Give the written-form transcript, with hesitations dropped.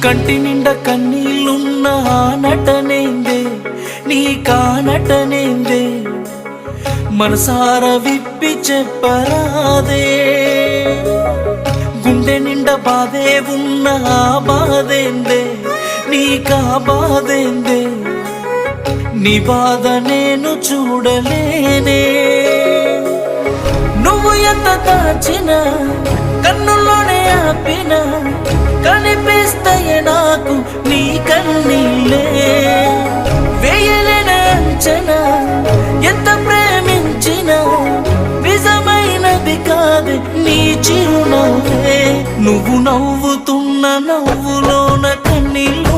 కంటి నిండా కన్నీళ్ళున్న నటనేందే నీ కానటనేందే మనసార విప్పి చెప్పరాదే గుండె నిండా బాధే ఉన్న బాధేందే నీకా బాధేందే నీ బాధ నేను చూడలేనే నువ్వు ఎంత దాచినా కన్నుల్లోనే ఆపిన కనిపిస్తాయి నాకు నీ కన్నీళ్ళే వేయలేని అంచనా ఎంత ప్రేమించినా నిజమైనది కాదు నీ చిరునవ్వే నువ్వు నవ్వుతున్న నవ్వులోన కన్నీళ్ళు